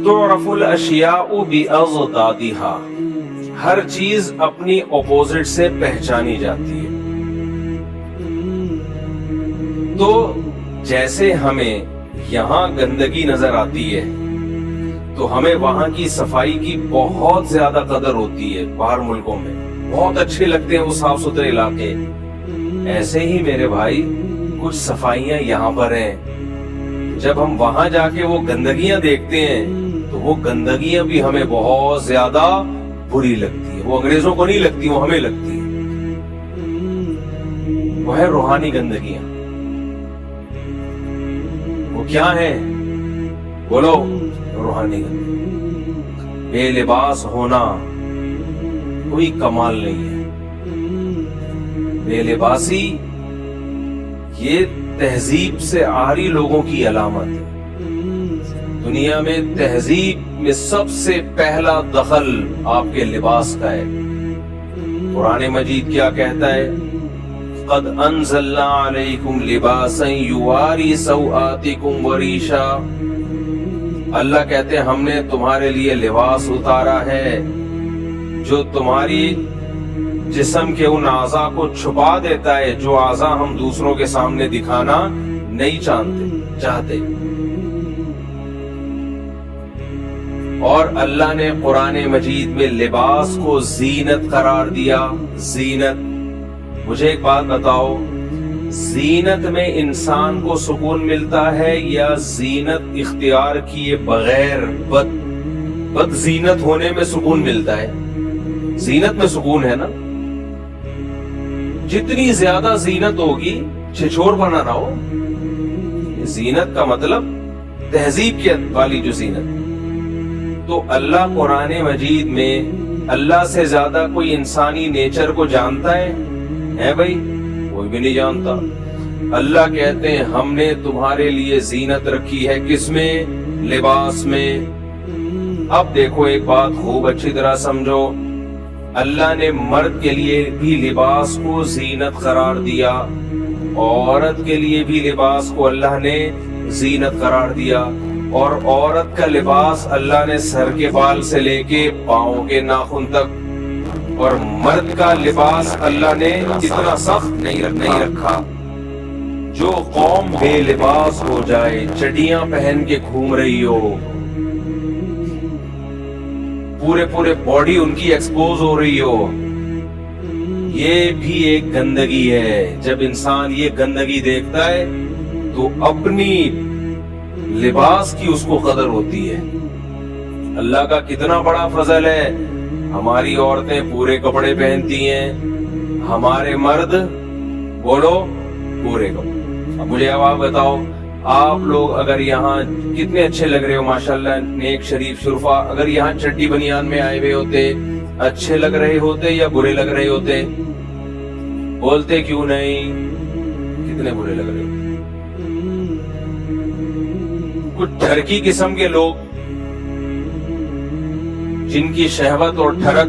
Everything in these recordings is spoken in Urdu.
تعرف الاشیاء باضدادها، ہر چیز اپنی اپوزٹ سے پہچانی جاتی ہے. تو جیسے ہمیں یہاں گندگی نظر آتی ہے تو ہمیں وہاں کی صفائی کی بہت زیادہ قدر ہوتی ہے. باہر ملکوں میں بہت اچھے لگتے ہیں وہ صاف ستھرے علاقے. ایسے ہی میرے بھائی کچھ صفائیاں یہاں پر ہیں، جب ہم وہاں جا کے وہ گندگیاں دیکھتے ہیں تو وہ گندگیاں بھی ہمیں بہت زیادہ بری لگتی ہے. وہ انگریزوں کو نہیں لگتی، وہ ہمیں لگتی ہے. وہ ہے روحانی گندگیاں. وہ کیا ہے؟ بولو. روحانی گندگی. بے لباس ہونا کوئی کمال نہیں ہے. بے لباسی یہ تہذیب سے عاری لوگوں کی علامت ہے. دنیا میں تہذیب میں سب سے پہلا دخل آپ کے لباس کا ہے. قرآن مجید کیا کہتا ہے؟ قد انزلنا علیکم لباسا یواری سوآتکم وریشا. اللہ کہتے ہیں ہم نے تمہارے لیے لباس اتارا ہے جو تمہاری جسم کے ان اعضاء کو چھپا دیتا ہے جو اعضاء ہم دوسروں کے سامنے دکھانا نہیں چاہتے. اور اللہ نے قرآن مجید میں لباس کو زینت قرار دیا. زینت. مجھے ایک بات بتاؤ، زینت میں انسان کو سکون ملتا ہے یا زینت اختیار کیے بغیر بد زینت ہونے میں سکون ملتا ہے؟ زینت میں سکون ہے نا. جتنی زیادہ زینت ہوگی چھچور بنا نہ ہو. زینت کا مطلب تہذیب کی والی جو زینت. تو اللہ قرآن مجید میں اللہ سے زیادہ کوئی انسانی نیچر کو جانتا ہے بھائی؟ کوئی بھی نہیں جانتا. اللہ کہتے ہیں ہم نے تمہارے لیے زینت رکھی ہے. کس میں؟ لباس میں. اب دیکھو ایک بات خوب اچھی طرح سمجھو. اللہ نے مرد کے لیے بھی لباس کو زینت قرار دیا، عورت کے لیے بھی لباس کو اللہ نے زینت قرار دیا. اور عورت کا لباس اللہ نے سر کے بال سے لے کے پاؤں کے ناخن تک، اور مرد کا لباس اللہ نے اتنا سخت نہیں رکھا. جو قوم بے لباس ہو جائے، چڈیاں پہن کے گھوم رہی ہو، پورے باڈی ان کی ایکسپوز ہو رہی ہو، یہ بھی ایک گندگی ہے. جب انسان یہ گندگی دیکھتا ہے تو اپنی لباس کی اس کو قدر ہوتی ہے. اللہ کا کتنا بڑا فضل ہے. ہماری عورتیں پورے کپڑے پہنتی ہیں، ہمارے مرد بولو پورے کپڑے. اب مجھے اب آپ بتاؤ، آپ لوگ اگر یہاں کتنے اچھے لگ رہے ہو ماشاءاللہ، نیک شریف شرفا، اگر یہاں چڈی بنیان میں آئے ہوئے ہوتے اچھے لگ رہے ہوتے یا برے لگ رہے ہوتے؟ بولتے کیوں نہیں؟ کتنے برے لگ رہے ہوتے. کچھ ٹھرکی قسم کے لوگ جن کی شہوت اور ٹھرک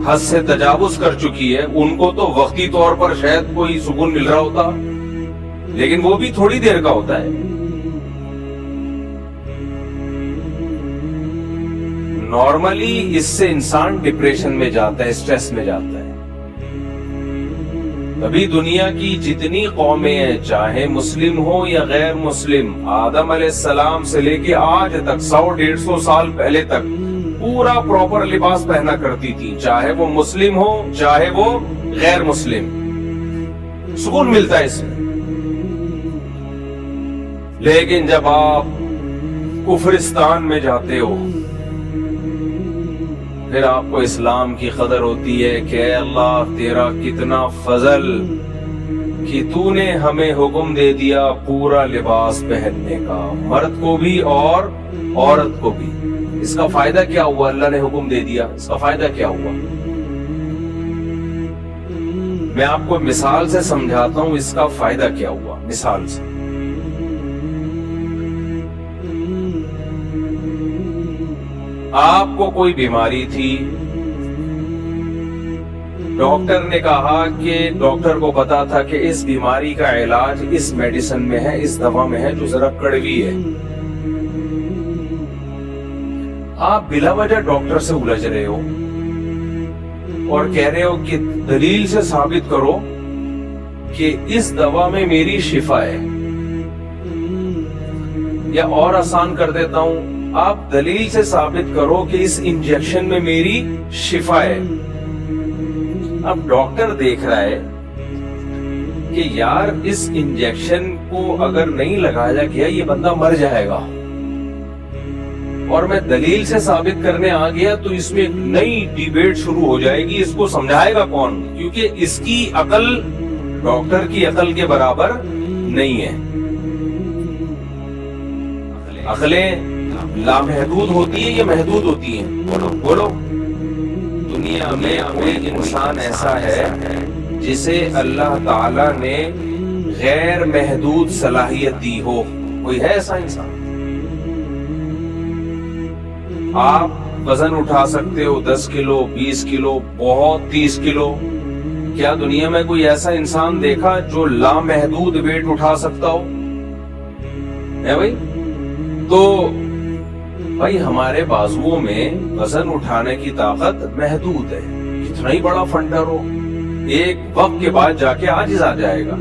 حد سے تجاوز کر چکی ہے، ان کو تو وقتی طور پر شاید کوئی سکون مل رہا ہوتا، لیکن وہ بھی تھوڑی دیر کا ہوتا ہے. نارملی اس سے انسان ڈپریشن میں جاتا ہے، اسٹریس میں جاتا ہے. ابھی دنیا کی جتنی قومیں ہیں، چاہے مسلم ہو یا غیر مسلم، آدم علیہ السلام سے لے کے آج تک 100-150 سال پہلے تک پورا پراپر لباس پہنا کرتی تھی، چاہے وہ مسلم ہو چاہے وہ غیر مسلم. سکون ملتا ہے اس میں. لیکن جب آپ کفرستان میں جاتے ہو پھر آپ کو اسلام کی قدر ہوتی ہے کہ اے اللہ تیرا کتنا فضل کہ تو نے ہمیں حکم دے دیا پورا لباس پہننے کا، مرد کو بھی اور عورت کو بھی. اس کا فائدہ کیا ہوا؟ اللہ نے حکم دے دیا، اس کا فائدہ کیا ہوا؟ میں آپ کو مثال سے سمجھاتا ہوں اس کا فائدہ کیا ہوا. مثال سے آپ کو کوئی بیماری تھی، ڈاکٹر نے کہا کہ ڈاکٹر کو پتا تھا کہ اس بیماری کا علاج اس میڈیسن میں ہے، اس دوا میں ہے جو ذرا کڑوی ہے. آپ بلا وجہ ڈاکٹر سے الجھ رہے ہو اور کہہ رہے ہو کہ دلیل سے ثابت کرو کہ اس دوا میں میری شفا ہے، یا اور آسان کر دیتا ہوں، آپ دلیل سے ثابت کرو کہ اس انجیکشن میں میری شفا ہے۔ اب ڈاکٹر دیکھ رہا ہے کہ یار اس انجیکشن کو اگر نہیں لگایا گیا یہ بندہ مر جائے گا، اور میں دلیل سے ثابت کرنے آ گیا تو اس میں ایک نئی ڈیبیٹ شروع ہو جائے گی، اس کو سمجھائے گا کون؟ کیونکہ اس کی عقل ڈاکٹر کی عقل کے برابر نہیں ہے۔ عقلیں لامحدود ہوتی ہیں یا محدود ہوتی ہیں؟ بولو۔ دنیا میں کوئی انسان ایسا ہے جسے اللہ تعالی نے غیر محدود صلاحیت دی ہو؟ کوئی ہے ایسا انسان؟ آپ وزن اٹھا سکتے ہو 10 کلو 20 کلو بہت 30 کلو، کیا دنیا میں کوئی ایسا انسان دیکھا جو لامحدود ویٹ اٹھا سکتا ہو؟ ہے بھائی؟ تو بھائی ہمارے بازوؤں میں وزن اٹھانے کی طاقت محدود ہے، کتنا ہی بڑا فنڈر ہو ایک وقت کے بعد جا کے عاجز آ جائے گا۔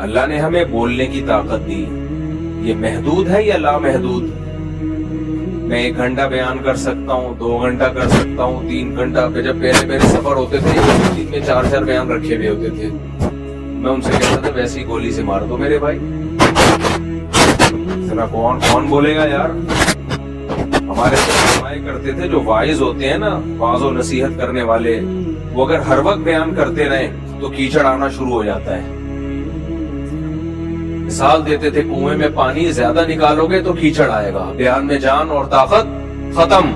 اللہ نے ہمیں بولنے کی طاقت دی، یہ محدود ہے یا لامحدود؟ میں 1 گھنٹہ بیان کر سکتا ہوں، 2 گھنٹہ کر سکتا ہوں، 3 گھنٹہ پہ جب پہلے میرے سفر ہوتے تھے ایک دن میں 4 بیان رکھے ہوئے ہوتے تھے، میں ان سے کہتا تھا ویسی گولی سے مار دو میرے بھائی۔ اتنا کون بولے گا یار؟ ہمارے فرمایا کرتے تھے جو واعظ ہوتے ہیں نا، واعظ و نصیحت کرنے والے، وہ اگر ہر وقت بیان کرتے رہیں تو کیچڑ آنا شروع ہو جاتا ہے۔ مثال دیتے تھے کنویں میں پانی زیادہ نکالو گے تو کیچڑ آئے گا، بیان میں جان اور طاقت ختم۔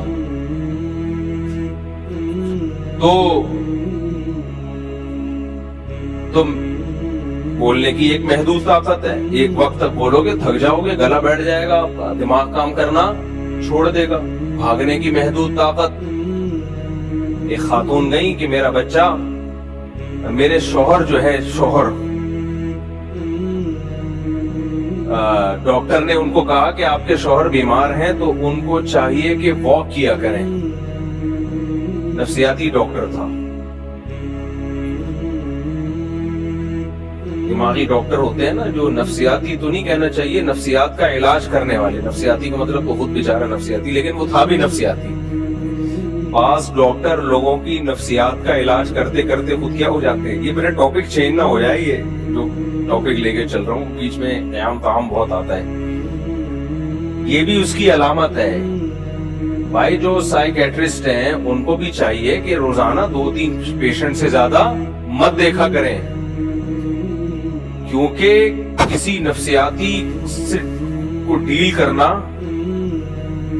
تو تم بولنے کی ایک محدود طاقت ہے، ایک وقت تک بولو گے تھک جاؤ گے، گلا بیٹھ جائے گا، دماغ کام کرنا چھوڑ دے گا۔ بھاگنے کی محدود طاقت، ایک خاتون گئی کہ میرا بچہ، میرے شوہر جو ہے ڈاکٹر نے ان کو کہا کہ آپ کے شوہر بیمار ہیں تو ان کو چاہیے کہ واک کیا کریں۔ نفسیاتی ڈاکٹر تھا، دماغی ڈاکٹر ہوتے ہیں نا جو نفسیاتی تو نہیں کہنا چاہیے، نفسیات کا علاج کرنے والے، نفسیاتی کا مطلب بہت بیچارہ نفسیاتی، لیکن وہ تھا بھی نفسیاتی۔ بعض ڈاکٹر لوگوں کی نفسیات کا علاج کرتے کرتے خود کیا ہو جاتے ہیں۔ یہ میرا ٹاپک چینج نہ ہو جائے، یہ جو ٹاپک لے کے چل رہا ہوں بیچ میں قیام طعام بہت آتا ہے، یہ بھی اس کی علامت ہے۔ بھائی جو سائیکیٹرسٹ ہیں ان کو بھی چاہیے کہ روزانہ 2-3 پیشنٹ سے زیادہ مت دیکھا کریں، کیونکہ کسی نفسیاتی سے کو ڈیل کرنا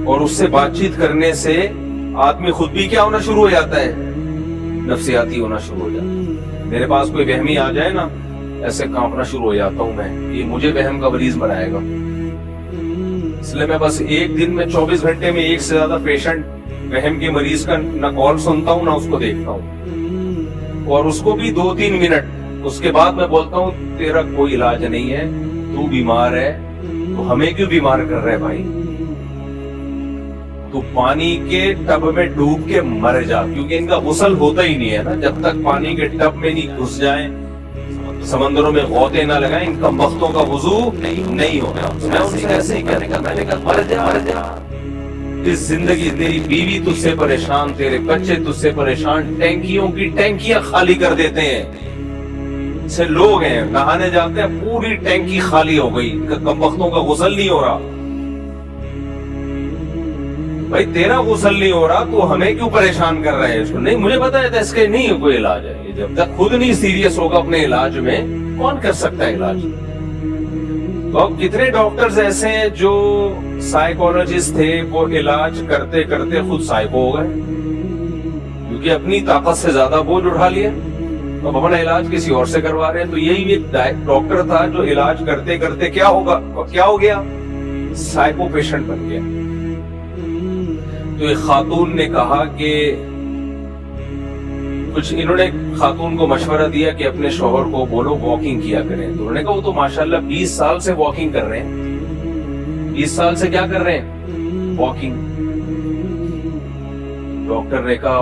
اور اس سے بات چیت کرنے سے آدمی خود بھی کیا ہونا شروع ہو جاتا ہے، نفسیاتی ہونا شروع ہو جاتا ہے۔ میرے پاس کوئی وہمی آ جائے نا، ایسے کانپنا شروع ہو جاتا ہوں میں، یہ مجھے وہم کا مریض بنائے گا۔ اس لیے میں بس ایک دن میں 24 گھنٹے میں 1 سے زیادہ پیشنٹ وہم کے مریض کا نہ کال سنتا ہوں نہ اس کو دیکھتا ہوں، اور اس کو بھی 2-3 منٹ، اس کے بعد میں بولتا ہوں تیرا کوئی علاج نہیں ہے، تو بیمار ہے، تو ہمیں کیوں بیمار کر رہے بھائی؟ تو پانی کے ٹب میں ڈوب کے مر جا، کیونکہ ان کا غسل ہوتا ہی نہیں ہے نا، جب تک پانی کے ٹب میں نہیں گھس جائیں، سمندروں میں غوطے نہ لگائیں، ان کا مختوں کا وضو نہیں ہوگا۔ میں ان سے ایسے ہی کہنے کا، میں نے کہا مر جا، اس زندگی تیری بیوی تجھ سے پریشان، تیرے بچے تجھ سے پریشان، ٹینکیوں کی ٹینکیاں خالی کر دیتے ہیں۔ سے لوگ ہیں نہانے جاتے ہیں پوری ٹینکی خالی ہو گئی، کم وقتوں کا غسل نہیں ہو رہا۔ بھائی تیرا غسل نہیں ہو رہا تو ہمیں کیوں پریشان کر رہے ہیں؟ اس کو نہیں، مجھے پتا ہے اس کے نہیں کوئی علاج ہے، جب تک خود نہیں سیریس ہوگا اپنے علاج میں کون کر سکتا ہے علاج؟ تو اب کتنے ڈاکٹرز ایسے ہیں جو سائیکولوجسٹ تھے، وہ علاج کرتے کرتے خود سائیکو ہو گئے، کیونکہ اپنی طاقت سے زیادہ بوجھ اٹھا لیا، اب اپنا علاج کسی اور سے کروا رہے ہیں۔ تو یہی ایک ڈاکٹر تھا جو علاج کرتے کرتے کیا ہو گیا؟ سائیکو پیشنٹ بن گیا۔ تو ایک خاتون نے کہا کہ انہوں نے خاتون کو مشورہ دیا کہ اپنے شوہر کو بولو واکنگ کیا کریں، تو انہوں نے کہا وہ تو ماشاءاللہ 20 سال سے واکنگ کر رہے ہیں۔ 20 سال سے کیا کر رہے ہیں؟ walking. ڈاکٹر نے کہا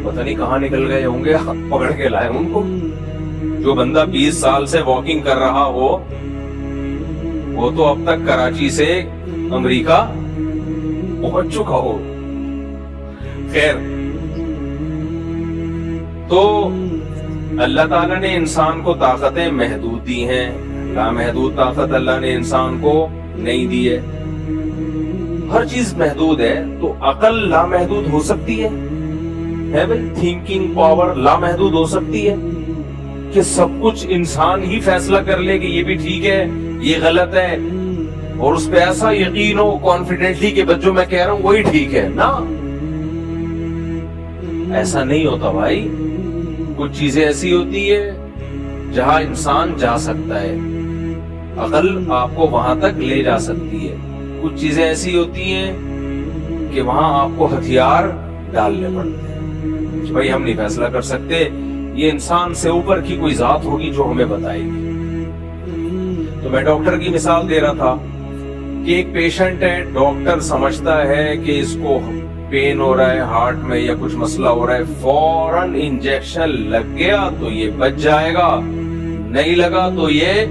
پتہ نہیں کہاں نکل گئے ہوں گے, پکڑ کے لائے ان کو. جو بندہ 20 سال سے واکنگ کر رہا ہو وہ تو اب تک کراچی سے امریکہ پہنچ چکا ہو. خیر, تو اللہ تعالیٰ نے انسان کو طاقتیں محدود دی ہیں, لامحدود طاقت اللہ نے انسان کو نہیں دی ہے. ہر چیز محدود ہے, تو عقل لامحدود ہو سکتی ہے بھائی, تھنکنگ پاور لامحدود ہو سکتی ہے کہ سب کچھ انسان ہی فیصلہ کر لے کہ یہ بھی ٹھیک ہے یہ غلط ہے, اور اس پہ ایسا یقین ہو کانفیڈنٹلی کہ جو میں کہہ رہا ہوں وہی ٹھیک ہے. نا, ایسا نہیں ہوتا بھائی. کچھ چیزیں ایسی ہوتی ہے جہاں انسان جا سکتا ہے, عقل آپ کو وہاں تک لے جا سکتی ہے. کچھ چیزیں ایسی ہوتی ہیں کہ وہاں آپ کو ہتھیار ڈالنے پڑتے ہیں. بھائی ہم نہیں فیصلہ کر سکتے, یہ انسان سے اوپر کی کوئی ذات ہوگی جو ہمیں بتائے گی. تو میں ڈاکٹر کی مثال دے رہا تھا کہ ایک پیشنٹ ہے, ڈاکٹر سمجھتا ہے کہ اس کو پین ہو رہا ہے ہارٹ میں یا کچھ مسئلہ ہو رہا ہے, فوراً انجیکشن لگ گیا تو یہ بچ جائے گا, نہیں لگا تو یہ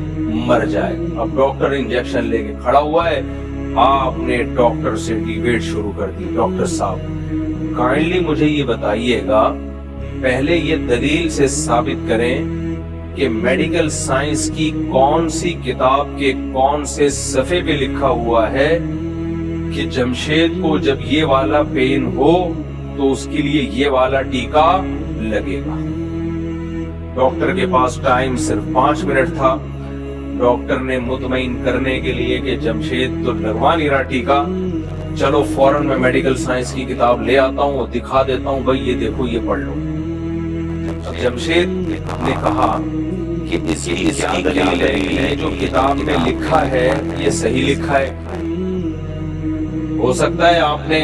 مر جائے گا. اب ڈاکٹر انجیکشن لے کے کھڑا ہوا ہے, آپ نے ڈاکٹر سے ڈیبیٹ شروع کر دی. ڈاکٹر صاحب کائنڈلی مجھے یہ بتائیے گا, پہلے یہ دلیل سے ثابت کریں کہ میڈیکل سائنس کی کون سی کتاب کے کون سے صفحے پہ لکھا ہوا ہے کہ جمشید کو جب یہ والا پین ہو تو اس کے لیے یہ والا ٹیکا لگے گا. ڈاکٹر کے پاس ٹائم صرف 5 منٹ تھا. ڈاکٹر نے مطمئن کرنے کے لیے کہ جمشید تو لگوا نہیں رہا ٹیکا, چلو فوراً میں میڈیکل سائنس کی کتاب لے آتا ہوں اور دکھا دیتا ہوں, بھائی یہ دیکھو یہ پڑھ لو. جمشید نے کہا کہ اس کی دلیل ہے کہ جو کتاب میں لکھا ہے یہ صحیح لکھا ہے. ہو سکتا ہے آپ نے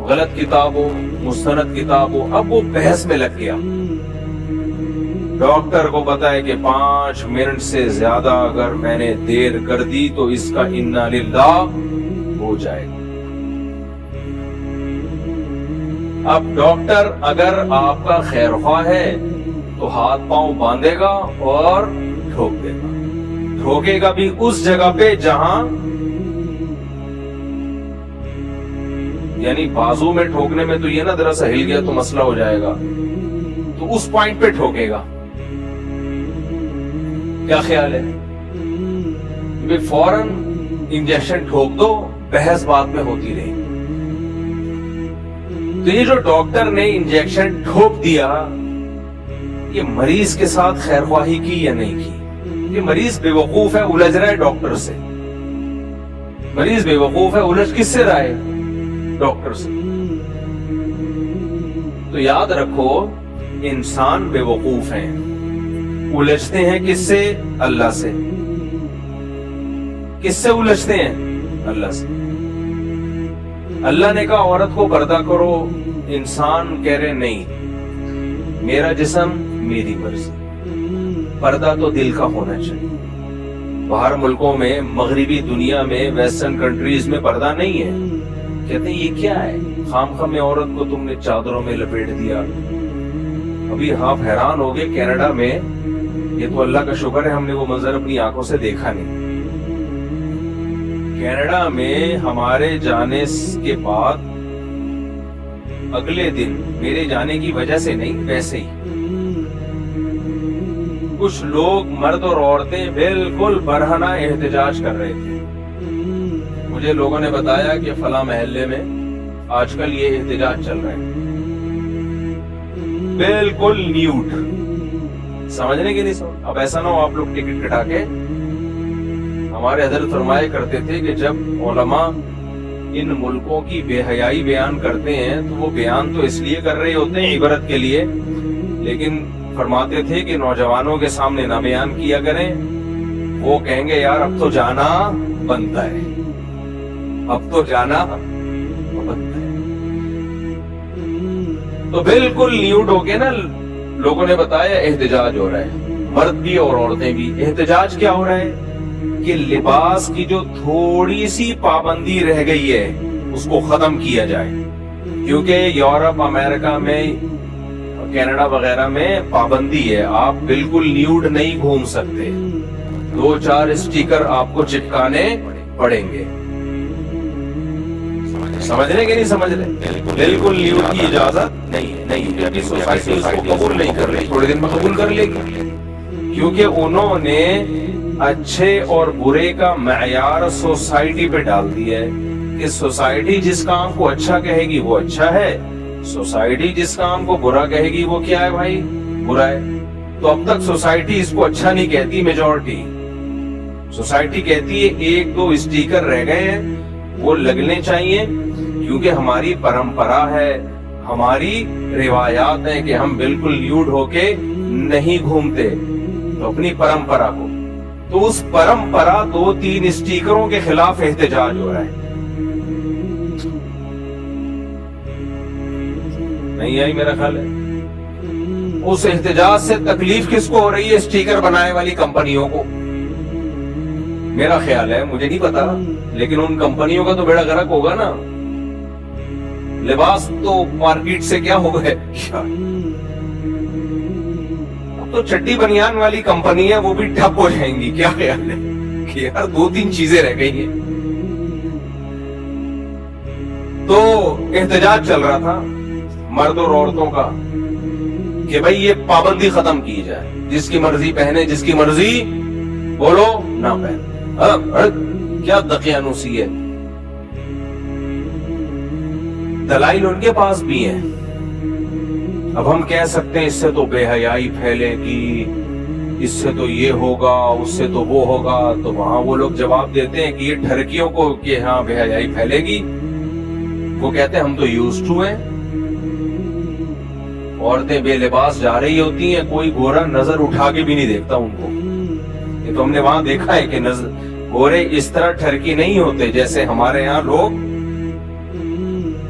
غلط کتاب ہو, مستند کتاب ہو. اب وہ بحث میں لگ گیا. ڈاکٹر کو پتا ہے کہ 5 منٹ سے زیادہ اگر میں نے دیر کر دی تو اس کا انا للہ ہو جائے گا. اب ڈاکٹر اگر آپ کا خیر خواہ ہے تو ہاتھ پاؤں باندھے گا اور ٹھوک دے گا. ٹھوکے گا بھی اس جگہ پہ جہاں, یعنی بازو میں ٹھوکنے میں تو یہ نا ذرا سا ہل گیا تو مسئلہ ہو جائے گا, تو اس پوائنٹ پہ ٹھوکے گا. کیا خیال ہے؟ فوراً انجیکشن ٹھوک دو, بحث بعد میں ہوتی رہی. تو یہ جو ڈاکٹر نے انجیکشن ٹھوک دیا, یہ مریض کے ساتھ خیر خواہی کی یا نہیں کی؟ یہ مریض بے وقوف ہے, الجھ رہا ہے ڈاکٹر سے. مریض بے وقوف ہے, الجھ کس سے رہا ہے؟ ڈاکٹر سے. تو یاد رکھو انسان بے وقوف ہیں, الجھتے ہیں کس سے؟ اللہ سے. کس سے الجھتے ہیں؟ اللہ سے. اللہ نے کہا عورت کو پردہ کرو, انسان کہہ رہے نہیں, میرا جسم میری مرضی. پردہ تو دل کا ہونا چاہیے. باہر ملکوں میں, مغربی دنیا میں, ویسٹرن کنٹریز میں پردہ نہیں ہے. کہتے ہیں یہ کیا ہے, خام خام میں عورت کو تم نے چادروں میں لپیٹ دیا. ابھی آپ حیران ہو گئے, کینیڈا میں, یہ تو اللہ کا شکر ہے ہم نے وہ منظر اپنی آنکھوں سے دیکھا نہیں. کینیڈا میں ہمارے جانے کے بعد اگلے دن, میرے جانے کی وجہ سے نہیں ویسے ہی, کچھ لوگ مرد اور عورتیں بالکل برہنہ احتجاج کر رہے تھے. مجھے لوگوں نے بتایا کہ فلاں محلے میں آج کل یہ احتجاج چل رہا ہے, بالکل نیوٹ. سمجھنے کی نہیں سمجھ. اب ایسا نہ ہو آپ لوگ ٹکٹ کٹا کے, ہمارے حضرت فرمایا کرتے تھے کہ جب علماء ان ملکوں کی بے حیائی بیان کرتے ہیں تو وہ بیان تو اس لیے کر رہے ہوتے ہیں عبرت کے لیے, لیکن فرماتے تھے کہ نوجوانوں کے سامنے نہ بیان کیا کریں, وہ کہیں گے یار اب تو جانا بنتا ہے, اب تو جانا بنتا ہے. تو بالکل نیوٹ ہو کے نا لوگوں نے بتایا احتجاج ہو رہا ہے, مرد بھی اور عورتیں بھی. احتجاج کیا ہو رہا ہے کہ لباس کی جو تھوڑی سی پابندی رہ گئی ہے اس کو ختم کیا جائے، کیونکہ یورپ، امریکہ میں، کینیڈا وغیرہ میں پابندی ہے، آپ بالکل نیوڈ نہیں گھوم سکتے، 2-4 اسٹیکر آپ کو چپکانے پڑیں گے۔ سمجھ رہے کہ نہیں سمجھ رہے؟ بالکل نیوڈ کی اجازت نہیں ہے، سوسائٹی اس کو قبول نہیں کر رہی، تھوڑے دن میں قبول کر لے گی، کیونکہ انہوں نے اچھے اور برے کا معیار سوسائٹی پہ ڈال دیا ہے کہ سوسائٹی جس کام کو اچھا کہے گی وہ اچھا ہے، سوسائٹی جس کام کو برا کہے گی وہ کیا ہے بھائی؟ برا ہے۔ تو اب تک سوسائٹی اس کو اچھا نہیں کہتی، میجورٹی سوسائٹی کہتی ہے 1-2 اسٹیکر رہ گئے ہیں، وہ لگنے چاہیے، کیونکہ ہماری پرمپرا ہے، ہماری روایات ہیں کہ ہم بالکل نیوڈ ہو کے نہیں گھومتے، تو اپنی پرمپرا کو، تو اس پرمپرا 2-3 اسٹیکروں کے خلاف احتجاج ہو رہا ہے۔ نہیں آئی میرا خیال ہے؟ اس احتجاج سے تکلیف کس کو ہو رہی ہے؟ اسٹیکر بنانے والی کمپنیوں کو، میرا خیال ہے، مجھے نہیں پتا، لیکن ان کمپنیوں کا تو بیڑا غرق ہوگا نا، لباس تو مارکیٹ سے کیا ہو گئے، اب تو چٹی بنیان والی کمپنی ہے وہ بھی ٹھپ ہو جائیں گی، کیا خیال ہے کہ یار 2-3 چیزیں رہ گئی ہیں۔ تو احتجاج چل رہا تھا مرد اور عورتوں کا کہ بھئی یہ پابندی ختم کی جائے، جس کی مرضی پہنے، جس کی مرضی بولو نہ پہنے، کیا دقیانوسی ہے۔ دلائل ان کے پاس بھی ہیں، اب ہم کہہ سکتے ہیں اس سے تو بے حیائی پھیلے گی، اس سے تو یہ ہوگا، اس سے تو وہ ہوگا، تو وہاں وہ لوگ جواب دیتے ہیں کہ یہ ٹھرکیوں کو کہ ہاں بے حیائی پھیلے گی، وہ کہتے ہیں ہم تو یوزڈ ٹو ہیں، عورتیں بے لباس جا رہی ہوتی ہیں، کوئی گورا نظر اٹھا کے بھی نہیں دیکھتا ان کو، یہ تو ہم نے وہاں دیکھا ہے کہ گورے اس طرح ٹھرکی نہیں ہوتے جیسے ہمارے ہاں لوگ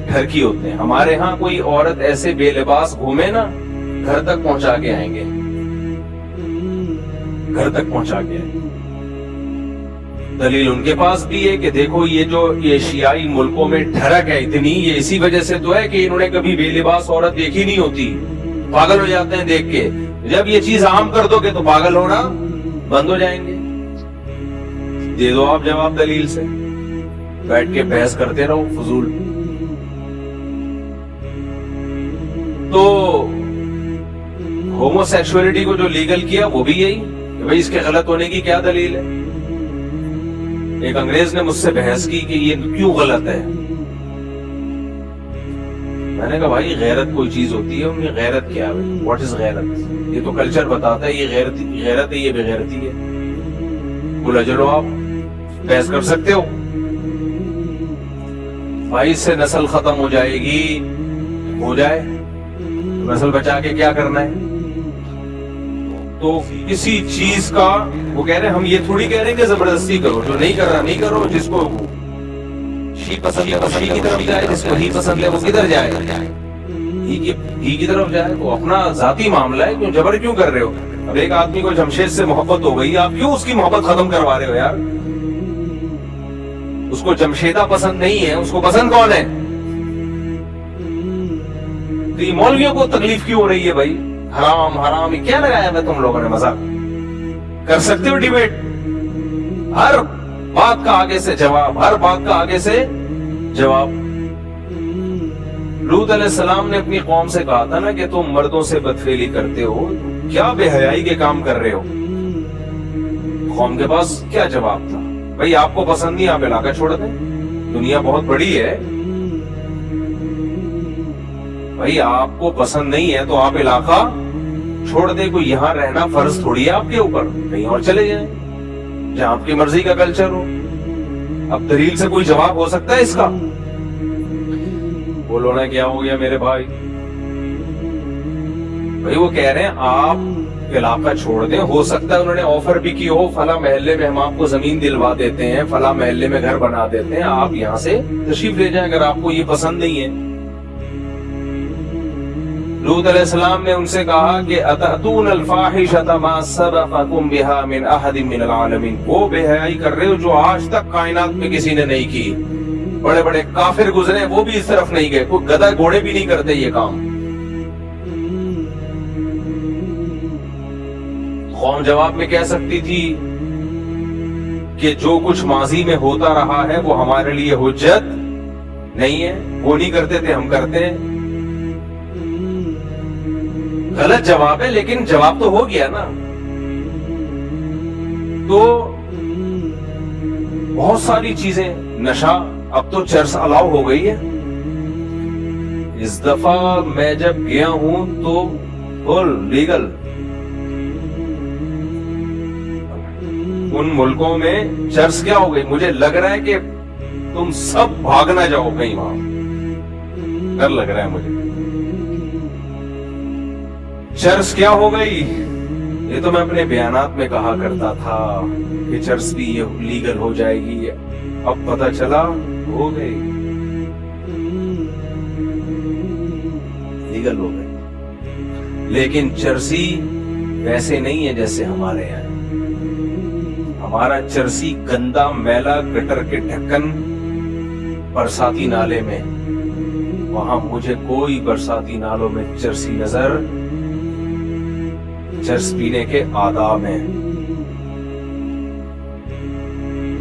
ٹھرکی ہوتے ہیں۔ ہمارے ہاں کوئی عورت ایسے بے لباس گھومے نا، گھر تک پہنچا کے آئیں گے، گھر تک پہنچا کے آئیں گے۔ دلیل ان کے پاس بھی ہے کہ دیکھو یہ جو ایشیائی ملکوں میں ٹھڑک ہے اتنی، یہ اسی وجہ سے تو ہے کہ انہوں نے کبھی بے لباس عورت دیکھی نہیں ہوتی، پاگل ہو جاتے ہیں دیکھ کے، جب یہ چیز عام کر دو گے تو پاگل ہونا بند ہو جائیں گے۔ دے دو آپ جواب دلیل سے، بیٹھ کے بحث کرتے رہو فضول۔ تو ہومو سیکسولیٹی کو جو لیگل کیا وہ بھی یہی کہ بھئی اس کے غلط ہونے کی کیا دلیل ہے۔ ایک انگریز نے مجھ سے بحث کی کہ یہ کیوں غلط ہے، میں نے کہا بھائی غیرت کوئی چیز ہوتی ہے، ان کی غیرت کیا ہے، واٹ از غیرت؟ یہ تو کلچر بتاتا ہے یہ غیرت ہے، یہ بے غیرتی ہے۔ بولا چلو آپ بحث کر سکتے ہو بھائی، اس سے نسل ختم ہو جائے گی، ہو جائے، نسل بچا کے کیا کرنا ہے؟ تو کسی چیز کا وہ کہہ رہے ہیں، ہم یہ تھوڑی کہہ رہے ہیں کہ زبردستی کرو، جو نہیں کر رہا نہیں کرو، جس کو شی پسند ہے شی کی طرف جائے، جس کو ہی پسند ہے وہ کدھر جائے، ہی کی طرف جائے، وہ اپنا ذاتی معاملہ ہے، کیوں جبر کیوں کر رہے ہو؟ اب ایک آدمی کو جمشید سے محبت ہو گئی، آپ کیوں اس کی محبت ختم کروا رہے ہو یار؟ اس کو جمشیدہ پسند نہیں ہے، اس کو پسند کون ہے؟ تو یہ مولویوں کو تکلیف کیوں ہو رہی ہے بھائی؟ حرام حرام یہ کیا لگایا ہے تم لوگوں نے؟ مزاق کر سکتے ہو ڈیبیٹ، ہر بات کا آگے سے جواب، ہر بات کا آگے سے جواب۔ لوط علیہ السلام نے اپنی قوم سے کہا تھا نا کہ تم مردوں سے بدفعلی کرتے ہو، کیا بے حیائی کے کام کر رہے ہو؟ قوم کے پاس کیا جواب تھا؟ بھائی آپ کو پسند نہیں، آپ علاقہ چھوڑ دیں، دنیا بہت بڑی ہے، بھائی آپ کو پسند نہیں ہے تو آپ علاقہ چھوڑ دیں، کوئی یہاں رہنا فرض تھوڑی ہے آپ کے اوپر، کہیں اور چلے جائیں جہاں آپ کی مرضی کا کلچر ہو۔ اب دلیل سے کوئی جواب ہو سکتا ہے اس کا؟ بولو نا کیا ہو گیا میرے بھائی؟ بھائی وہ کہہ رہے ہیں آپ علاقہ چھوڑ دیں، ہو سکتا ہے انہوں نے آفر بھی کی ہو، فلاں محلے میں ہم آپ کو زمین دلوا دیتے ہیں، فلاں محلے میں گھر بنا دیتے ہیں، آپ یہاں سے تشریف لے جائیں اگر آپ کو یہ پسند نہیں ہے۔ لوط علیہ السلام نے ان سے کہا کہ اتأتون الفاحشۃ ما سبقکم بها من احد من العالمین، وہ بے حیائی کر رہے ہو جو آج تک کائنات میں کسی نے نہیں کی، بڑے بڑے کافر گزرے وہ بھی اس طرف نہیں گئے, کوئی گدھا گھوڑے بھی نہیں کرتے یہ کام. قوم جواب میں کہہ سکتی تھی کہ جو کچھ ماضی میں ہوتا رہا ہے وہ ہمارے لیے حجت نہیں ہے, وہ نہیں کرتے تھے ہم کرتے ہیں. غلط جواب ہے لیکن جواب تو ہو گیا نا. تو بہت ساری چیزیں, نشہ, اب تو چرس الاؤ ہو گئی ہے. اس دفعہ میں جب گیا ہوں تو فل لیگل. ان ملکوں میں چرس کیا ہو گئی, مجھے لگ رہا ہے کہ تم سب بھاگ نہ جاؤ کہیں وہاں, ڈر لگ رہا ہے مجھے. چرس کیا ہو گئی, یہ تو میں اپنے بیانات میں کہا کرتا تھا کہ چرس بھی یہ لیگل ہو جائے گی, اب پتہ چلا ہو گئی, لیگل ہو گئی. لیکن چرسی ویسے نہیں ہے جیسے ہمارے یہاں. ہمارا چرسی گندا میلا گٹر کے ڈھکن برساتی نالے میں, وہاں مجھے کوئی برساتی نالوں میں چرسی نظر. چرس پینے کے آداب ہیں,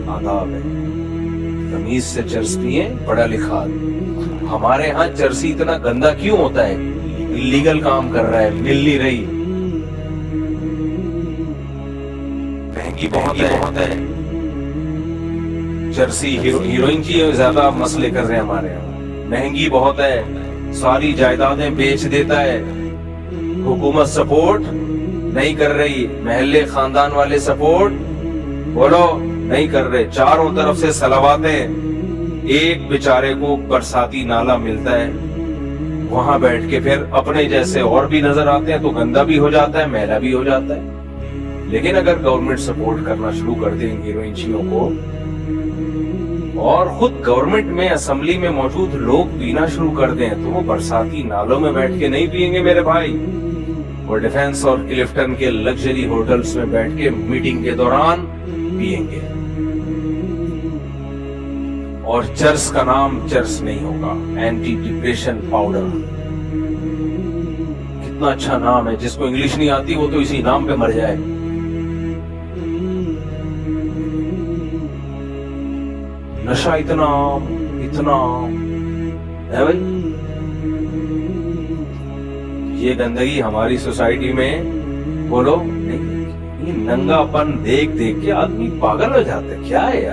آداب ہے, تمیز سے چرس پیئے, پڑھا لکھا. ہمارے ہاں چرسی اتنا گندا کیوں ہوتا ہے, لیگل کام کر رہا ہے, مل نہیں رہی, مہنگی بہت ہے. چرسی ہیروئن کی زیادہ مسئلے کر رہے ہیں ہمارے یہاں, مہنگی بہت ہے, ساری جائیدادیں بیچ دیتا ہے. حکومت سپورٹ نہیں کر رہی, محلے خاندان والے سپورٹ بولو نہیں کر رہے, چاروں طرف سے سلواتیں. ایک بیچارے کو برساتی نالا ملتا ہے, وہاں بیٹھ کے پھر اپنے جیسے اور بھی نظر آتے ہیں, تو گندا بھی ہو جاتا ہے, میلا بھی ہو جاتا ہے. لیکن اگر گورنمنٹ سپورٹ کرنا شروع کر دیں ہیروئنچیوں کو, اور خود گورنمنٹ میں اسمبلی میں موجود لوگ پینا شروع کر دیں, تو وہ برساتی نالوں میں بیٹھ کے نہیں پیئیں گے میرے بھائی, وہ ڈیفنس اور کلفٹن کے لگژری ہوٹلز میں بیٹھ کے میٹنگ کے دوران پیئیں گے. اور چرس کا نام چرس نہیں ہوگا, اینٹی ڈپریشن پاؤڈر. کتنا اچھا نام ہے, جس کو انگلش نہیں آتی وہ تو اسی نام پہ مر جائے. نشہ اتنا ہے بھائی. یہ گندگی ہماری سوسائٹی میں بولو نہیں, یہ ننگا پن دیکھ دیکھ کے آدمی پاگل ہو جاتے, کیا ہے یار.